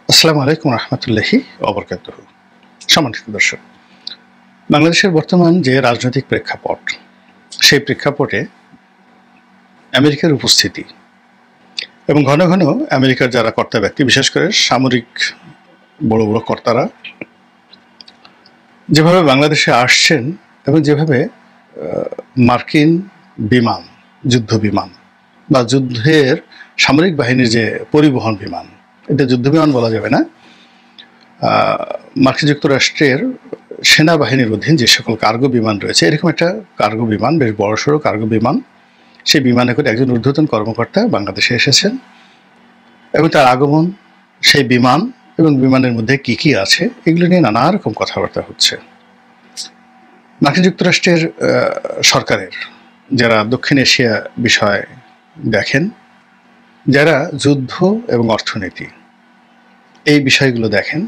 আসসালামু আলাইকুম রহমতুল্লাহি ওবরকাতুহু। সম্মানিত দর্শক, বাংলাদেশের বর্তমান যে রাজনৈতিক প্রেক্ষাপট, সেই প্রেক্ষাপটে আমেরিকার উপস্থিতি এবং ঘন ঘন আমেরিকার যারা কর্তা ব্যক্তি, বিশেষ করে সামরিক বড় বড় কর্তারা যেভাবে বাংলাদেশে আসছেন এবং যেভাবে মার্কিন বিমান, যুদ্ধ বিমান বা যুদ্ধের সামরিক বাহিনীর যে পরিবহন বিমান, এটা যুদ্ধ বিমান বলা যাবে না, মার্কিন যুক্তরাষ্ট্রের সেনাবাহিনীর অধীন যে সকল কার্গো বিমান রয়েছে, এরকম একটা কার্গো বিমান, বেশ বড়সড় কার্গো বিমান, সেই বিমানে করে একজন ঊর্ধ্বতন কর্মকর্তা বাংলাদেশে এসেছেন এবং তার আগমন, সেই বিমান এবং বিমানের মধ্যে কি কি আছে, এগুলো নিয়ে নানা রকম কথাবার্তা হচ্ছে। মার্কিন যুক্তরাষ্ট্রের সরকারের যারা দক্ষিণ এশিয়া বিষয় দেখেন, যারা যুদ্ধ এবং অর্থনীতি এই বিষয়গুলো দেখেন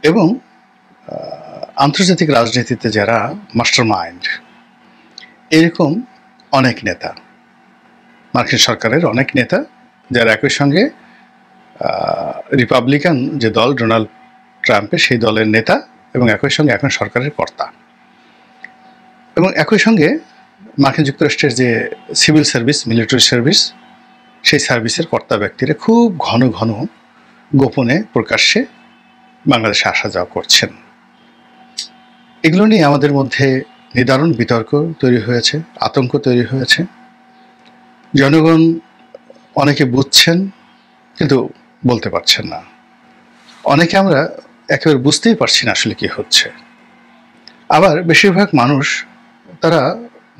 এবং আন্তর্জাতিক রাজনীতিতে যারা মাস্টার মাইন্ড, এরকম অনেক নেতা, মার্কিন সরকারের অনেক নেতা যারা একই সঙ্গে রিপাবলিকান যে দল ডোনাল্ড ট্রাম্পের, সেই দলের নেতা এবং একই সঙ্গে এখন সরকারের কর্তা, এবং একই সঙ্গে মার্কিন যুক্তরাষ্ট্রের যে সিভিল সার্ভিস, মিলিটারি সার্ভিস, সেই সার্ভিসের কর্তা ব্যক্তিরা খুব ঘন ঘন গোপনে প্রকাশ্যে বাংলাদেশে আসা যাওয়া করছেন। এগুলো নিয়ে আমাদের মধ্যে নিদারুণ বিতর্ক তৈরি হয়েছে, আতঙ্ক তৈরি হয়েছে। জনগণ অনেকে বুঝছেন কিন্তু বলতে পারছেন না, অনেকে আমরা একেবারে বুঝতেই পারছি না আসলে কি হচ্ছে। আবার বেশিরভাগ মানুষ তারা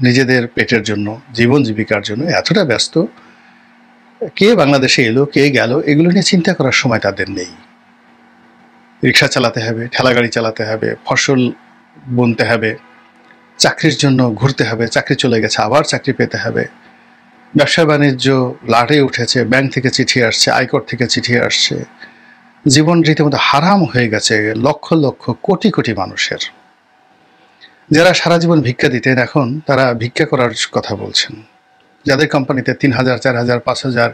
নিজেদের পেটের জন্য, জীবন জীবিকার জন্য এতটা ব্যস্ত, কে বাংলাদেশে এলো কে গেল এগুলো নিয়ে চিন্তা করার সময় তাদের নেই। রিক্সা চালাতে হবে, ঠেলাগাড়ি চালাতে হবে, ফসল বুনতে হবে, চাকরির জন্য ঘুরতে হবে, চাকরি চলে গেছে আবার চাকরি পেতে হবে, ব্যবসা বাণিজ্য লাটে উঠেছে, ব্যাংক থেকে চিঠি আসছে, আয়কর থেকে চিঠি আসছে, জীবন রীতিমতো হারাম হয়ে গেছে লক্ষ লক্ষ কোটি কোটি মানুষের। যারা সারা জীবন ভিক্ষা দিতেন এখন তারা ভিক্ষা করার কথা বলছেন। যাদের কোম্পানিতে ৩,০০০, ৪,০০০, ৫,০০০,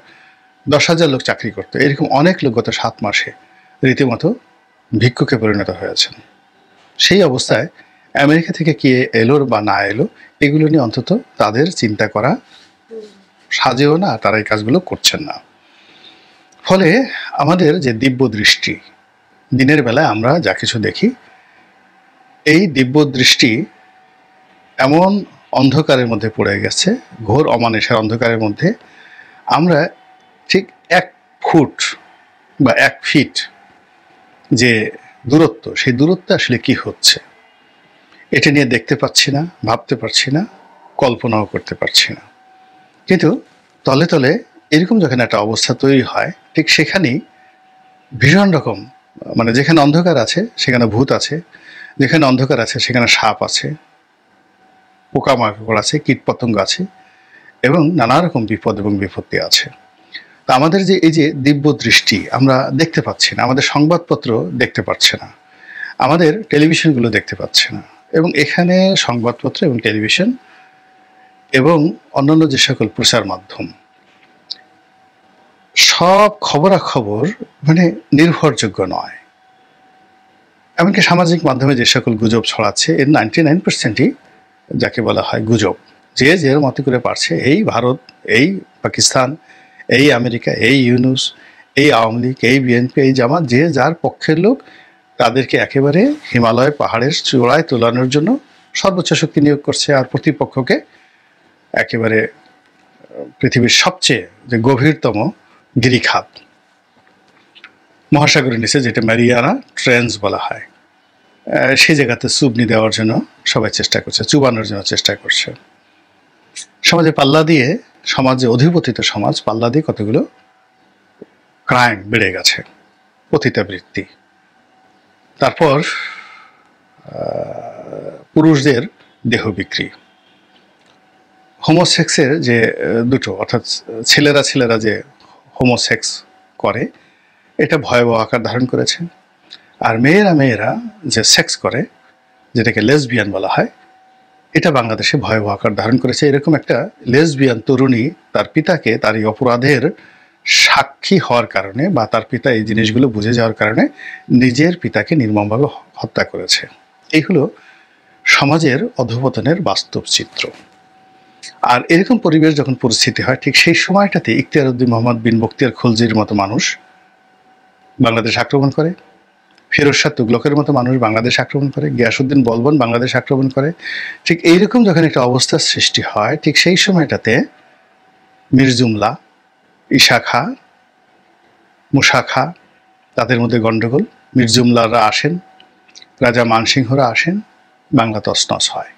১০,০০০ লোক চাকরি করতো, এরকম অনেক লোক গত ৭ মাসে রীতিমতো ভিক্ষুকে পরিণত হয়েছেন। সেই অবস্থায় আমেরিকা থেকে কে এলো বা না এলো এগুলো নিয়ে অন্তত তাদের চিন্তা করা সাজেও না, তারা এই কাজগুলো করছেন না। ফলে আমাদের যে দিব্য দৃষ্টি, দিনের বেলায় আমরা যা কিছু দেখি, এই দিব্য দৃষ্টি এমন অন্ধকারের মধ্যে পড়ে গেছে, ঘোর অমানুষের অন্ধকারের মধ্যে। আমরা ঠিক ১ ফুট বা ১ ফিট যে দূরত্ব, সেই দূরত্বে আসলে কি হচ্ছে এটা নিয়ে দেখতে পাচ্ছি না, ভাবতে পারছি না, কল্পনাও করতে পারছি না। কিন্তু তলে তলে এরকম যখন একটা অবস্থা তৈরি হয়, ঠিক সেখানেই ভীষণ রকম, মানে যেখানে অন্ধকার আছে সেখানে ভূত আছে, যেখানে অন্ধকার আছে সেখানে সাপ আছে, পোকামাকড় আছে, কীটপতঙ্গ আছে এবং নানা রকম বিপদ এবং বিপত্তি আছে। তা আমাদের যে এই যে দিব্য দৃষ্টি আমরা দেখতে পাচ্ছি না, আমাদের সংবাদপত্র দেখতে পাচ্ছে না, আমাদের টেলিভিশনগুলো দেখতে পাচ্ছে না, এবং এখানে সংবাদপত্র এবং টেলিভিশন এবং অন্যান্য যে সকল প্রচার মাধ্যম, সব খবরাখবর মানে নির্ভরযোগ্য নয়। এমনকি সামাজিক মাধ্যমে যে সকল গুজব ছড়াচ্ছে, এর 99%ই যাকে বলা হয় গুজব। যে যের মতো করে পারছে, এই ভারত, এই পাকিস্তান, এই আমেরিকা, এই ইউনুস, এই আওয়ামী লীগ, এই বিএনপি, এই জামাত, যে যার পক্ষের লোক তাদেরকে একেবারে হিমালয় পাহাড়ের চূড়ায় তোলানোর জন্য সর্বোচ্চ শক্তি নিয়োগ করছে, আর প্রতিপক্ষকে একেবারে পৃথিবীর সবচেয়ে যে গভীরতম গিরিখাত, মহাসাগরের নিচে যেটা ম্যারিয়ানা ট্রেঞ্চ বলা হয়, সেই জায়গাতে চুবনি দেওয়ার জন্য সবাই চেষ্টা করছে, চুবানোর জন্য চেষ্টা করছে। সমাজে পাল্লা দিয়ে, সমাজে অধিপতিত সমাজ পাল্লা দিয়ে কতগুলো ক্রাইম বেড়ে গেছে, পতিতাবৃত্তি, তারপর পুরুষদের দেহ বিক্রি, হোমোসেক্সের যে দুটো, অর্থাৎ ছেলেরা ছেলেরা যে হোমোসেক্স করে, এটা ভয়াবহ আকার ধারণ করেছে। আর মেয়েরা মেয়েরা যে সেক্স করে, যেটাকে লেসবিয়ান বলা হয়, এটা বাংলাদেশে ভয়াবহ আকার ধারণ করেছে। এরকম একটা লেসবিয়ান তরুণী তার পিতাকে তার এই অপরাধের সাক্ষী হওয়ার কারণে বা তার পিতা এই জিনিসগুলো বুঝে যাওয়ার কারণে নিজের পিতাকে নির্মমভাবে হত্যা করেছে। এই হলো সমাজের অধঃপতনের বাস্তব চিত্র। আর এরকম পরিবেশ যখন পরিস্থিতি হয়, ঠিক সেই সময়টাতে ইখতিয়ার উদ্দিন মোহাম্মদ বিন বখতিয়ার খলজির মতো মানুষ বাংলাদেশ আক্রমণ করে, ফিরোজ শাহ তুগলকের মতো মানুষ বাংলাদেশ আক্রমণ করে, গিয়াসউদ্দিন বলবন বাংলাদেশ আক্রমণ করে। ঠিক এইরকম যখন একটা অবস্থার সৃষ্টি হয়, ঠিক সেই সময়টাতে মীর জুমলা, ঈশা খা, মুসা খা, তাদের মধ্যে গণ্ডগোল। মীর জুমলারা আসেন, রাজা মানসিংহরা আসেন, বাংলা তছনছ হয়।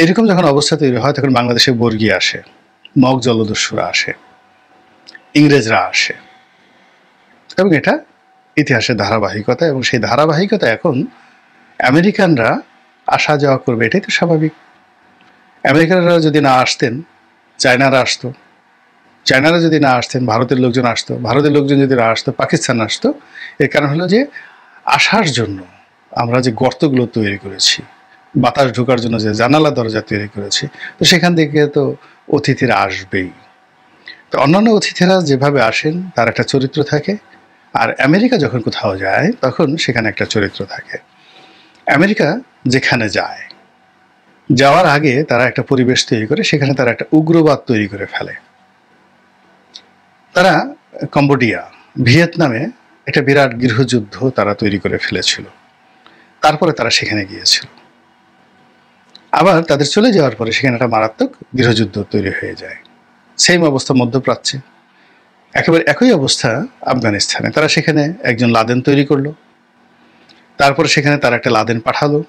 এরকম যখন অবস্থা তৈরি হয়, তখন বাংলাদেশে বর্গী আসে, মগ জলদস্যুরা আসে, ইংরেজরা আসে, এবং এটা ইতিহাসের ধারাবাহিকতা। এবং সেই ধারাবাহিকতা এখন আমেরিকানরা আসা যাওয়া করবে, এটাই তো স্বাভাবিক। আমেরিকানরা যদি না আসতেন, চায়নারা আসতো, চায়নারা যদি না আসতেন, ভারতের লোকজন আসতো, ভারতের লোকজন যদি না আসতো, পাকিস্তান আসতো। এর কারণ হলো যে আসার জন্য আমরা যে গর্তগুলো তৈরি করেছি, বাতাস ঢোকার জন্য যে জানালা দরজা তৈরি করেছি, তো সেখান থেকে তো অতিথিরা আসবেই। তো অন্যান্য অতিথিরা যেভাবে আসেন তার একটা চরিত্র থাকে, আর আমেরিকা যখন কোথাও যায় তখন সেখানে একটা চরিত্র থাকে। আমেরিকা যেখানে যায়, যাওয়ার আগে তারা একটা পরিবেশ তৈরি করে, সেখানে তারা একটা উগ্রবাদ তৈরি করে ফেলে। তারা কম্বোডিয়া, ভিয়েতনামে একটা বিরাট গৃহযুদ্ধ তারা তৈরি করে ফেলেছিল, তারপরে তারা সেখানে গিয়েছিল। আবার তাদের চলে যাওয়ার পরে সেখানে একটা মারাত্মক গৃহযুদ্ধ তৈরি হয়ে যায়। সেম অবস্থা মধ্যপ্রাচ্যে, একেবারে একই অবস্থা আফগানিস্তানে। তারা সেখানে একজন লাদেন তৈরি করলো, তারপরে সেখানে তারা একটা লাদেন পাঠালো,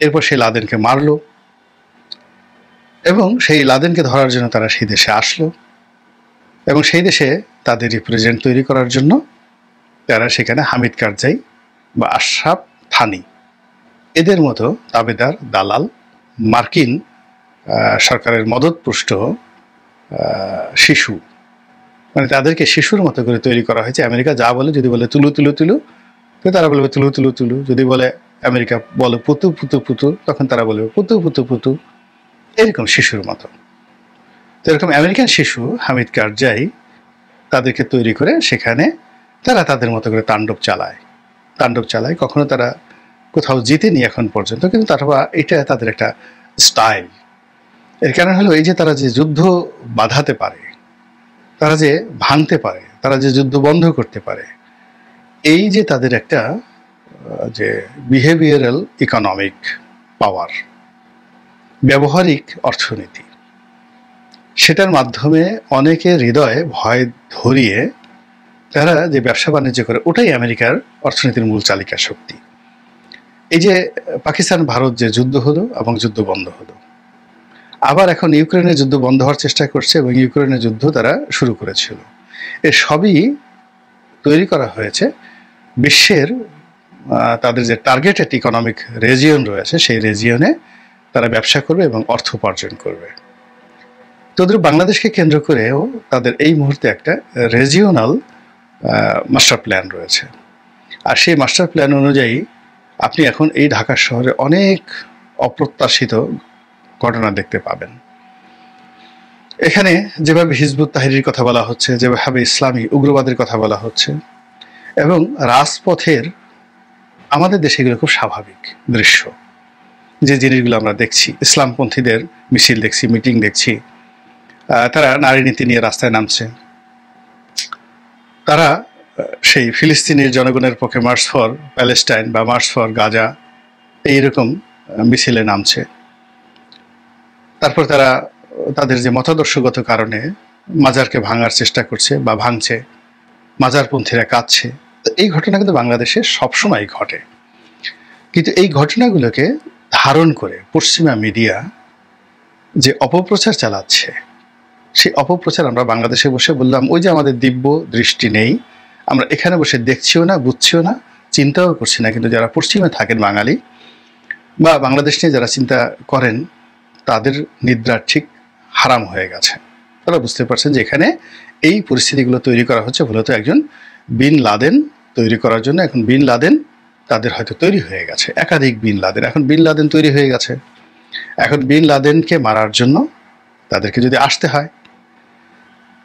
এরপর সেই লাদেনকে মারলো, এবং সেই লাদেনকে ধরার জন্য তারা সেই দেশে আসলো, এবং সেই দেশে তাদের রিপ্রেজেন্ট তৈরি করার জন্য তারা সেখানে হামিদ কারজাই বা আশরাফ থানি এদের মতো তাবেদার, দালাল, মার্কিন সরকারের মদতপুষ্ট শিশু, মানে তাদেরকে শিশুর মতো করে তৈরি করা হয়েছে। আমেরিকা যা বলে, যদি বলে তুলু তুলু তুলু, তো তারা বলবে তুলু তুলু তুলু। যদি বলে আমেরিকা বলে পুতু পুতু পুতু, তখন তারা বলবে পুতু পুতু পুতু, এরকম শিশুর মতো। তো এরকম আমেরিকান শিশু হামিদ কারজাই তাদেরকে তৈরি করে সেখানে তারা তাদের মতো করে তাণ্ডব চালায়। কখনো তারা কোথাও জিতেনি এখন পর্যন্ত, কিন্তু তারা এটা তাদের একটা স্টাইল। এর কারণ হলো এই যে তারা যে যুদ্ধ বাধাতে পারে, তারা যে ভাঙতে পারে, তারা যে যুদ্ধ বন্ধ করতে পারে, এই যে তাদের একটা যে বিহেভিয়ারাল ইকোনমিক পাওয়ার, ব্যবহারিক অর্থনীতি, সেটার মাধ্যমে অনেকের হৃদয়ে ভয় ধরিয়ে তারা যে ব্যবসা বাণিজ্য করে, ওটাই আমেরিকার অর্থনীতির মূল চালিকা শক্তি। এই যে পাকিস্তান ভারত যে যুদ্ধ হলো এবং যুদ্ধ বন্ধ হলো, আবার এখন ইউক্রেনের যুদ্ধ বন্ধ হওয়ার চেষ্টা করছে, এবং ইউক্রেনের যুদ্ধ তারা শুরু করেছিল। এর সবই তৈরি করা হয়েছে বিশ্বের তাদের যে টার্গেটেড ইকোনমিক রেজিয়ন রয়েছে, সেই রেজিয়নে তারা ব্যবসা করবে এবং অর্থ উপার্জন করবে। তোদের বাংলাদেশকে কেন্দ্র করেও তাদের এই মুহূর্তে একটা রেজিওনাল মাস্টার প্ল্যান রয়েছে। আর সেই মাস্টার প্ল্যান অনুযায়ী আপনি এখন এই ঢাকা শহরে অনেক অপ্রত্যাশিত ঘটনা দেখতে পাবেন। এখানে যেভাবে হিজবুত তাহরির কথা বলা হচ্ছে, যেভাবে ইসলামী উগ্রবাদের কথা বলা হচ্ছে, এবং রাজপথের আমাদের দেশে এগুলো খুব স্বাভাবিক দৃশ্য। যে জিনিসগুলো আমরা দেখছি, ইসলামপন্থীদের মিছিল দেখছি, মিটিং দেখছি, তারা নারী নীতি নিয়ে রাস্তায় নামছে, তারা সেই ফিলিস্তিনের জনগণের পক্ষে মার্চ ফর প্যালেস্টাইন বা মার্চ ফর গাজা এইরকম মিছিলে নামছে। তারপর তারা তাদের যে মতাদর্শগত কারণে মাজারকে ভাঙার চেষ্টা করছে বা ভাঙছে, মাজারপন্থীরা কাঁদছে। তো এই ঘটনা কিন্তু বাংলাদেশে সবসময় ঘটে, কিন্তু এই ঘটনাগুলোকে ধারণ করে পশ্চিমা মিডিয়া যে অপপ্রচার চালাচ্ছে, সেই অপপ্রচার আমরা বাংলাদেশে বসে বললাম ওই যে আমাদের দিব্য দৃষ্টি নেই, আমরা এখানে বসে দেখছিও না, বুঝছিও না, চিন্তাও করছি না। কিন্তু যারা পশ্চিমে থাকেন বাঙালি বা বাংলাদেশ নিয়ে যারা চিন্তা করেন, তাদের নিদ্রা ঠিক হারাম হয়ে গেছে। তারা বুঝতে পারছেন যে এখানে এই পরিস্থিতিগুলো তৈরি করা হচ্ছে মূলত একজন বিন লাদেন তৈরি করার জন্য। এখন বিন লাদেন তাদের হয়তো তৈরি হয়ে গেছে, একাধিক বিন লাদেন, এখন বিন লাদেন তৈরি হয়ে গেছে। এখন বিন লাদেনকে মারার জন্য তাদেরকে যদি আসতে হয়,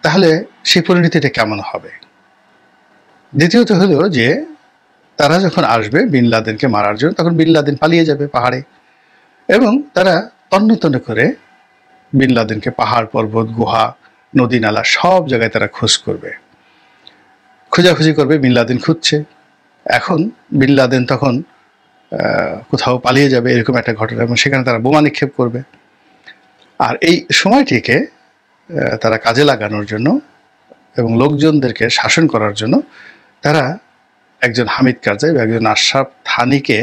তাহলে সেই পরিণতিটা কেমন হবে? দ্বিতীয়ত হলো যে তারা যখন আসবে বিন লাদেনকে মারার জন্য, তখন বিন লাদেন পালিয়ে যাবে পাহাড়ে, এবং তারা তন্ন তন্ন করে বিন লাদেনকে পাহাড়, পর্বত, গুহা, নদী, নালা সব জায়গায় তারা খোঁজ করবে, খোঁজাখুঁজি করবে। বিন লাদেন খুঁজছে। এখন বিন লাদেন তখন কোথাও পালিয়ে যাবে, এরকম একটা ঘটনা, এবং সেখানে তারা বোমা নিক্ষেপ করবে। আর এই সময়টিকে তারা কাজে লাগানোর জন্য এবং লোকজনদেরকে শাসন করার জন্য তারা একজন হামিদ কারজাই বা একজন আশরাফ থানিকে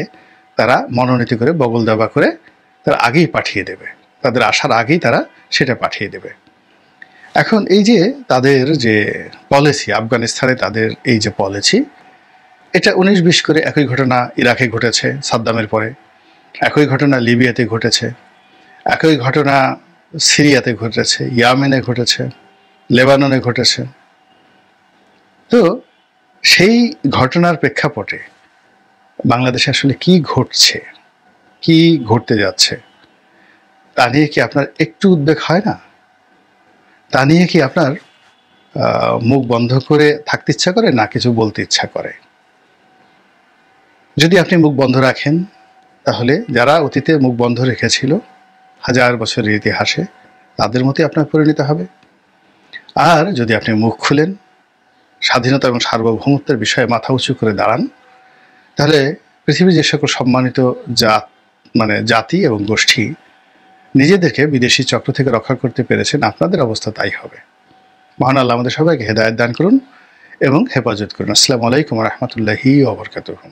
তারা মনোনীত করে, বগল দাবা করে তারা আগেই পাঠিয়ে দেবে, তাদের আসার আগেই তারা সেটা পাঠিয়ে দেবে। এখন এই যে তাদের যে পলিসি, আফগানিস্তানে তাদের এই যে পলিসি, এটা 19-20 করে একই ঘটনা ইরাকে ঘটেছে সাদ্দামের পরে, একই ঘটনা লিবিয়াতে ঘটেছে, একই ঘটনা সিরিয়াতে ঘটেছে, ইয়ামেনে ঘটেছে, লেবাননে ঘটেছে। তো সেই ঘটনার প্রেক্ষাপটে বাংলাদেশে আসলে কি ঘটছে, কি ঘটতে যাচ্ছে, তা নিয়ে কি আপনার একটু উদ্বেগ হয় না? তা নিয়ে কি আপনার মুখ বন্ধ করে থাকতে ইচ্ছা করে, না কিছু বলতে ইচ্ছা করে? যদি আপনি মুখ বন্ধ রাখেন, তাহলে যারা অতীতে মুখ বন্ধ রেখেছিল হাজার বছরের ইতিহাসে, তাদের মতোই আপনার পরিণত হবে। আর যদি আপনি মুখ খুলেন, স্বাধীনতা এবং সার্বভৌমত্বের বিষয়ে মাথা উঁচু করে দাঁড়ান, তাহলে পৃথিবীর যে সকল সম্মানিত জাতি এবং গোষ্ঠী নিজেদেরকে বিদেশি চক্র থেকে রক্ষা করতে পেরেছেন, আপনাদের অবস্থা তাই হবে। মহান আল্লাহ আমাদের সবাইকে হেদায়েত দান করুন এবং হেফাজত করুন। আসসালামু আলাইকুম ওয়া রাহমাতুল্লাহি ওয়া বারাকাতুহু।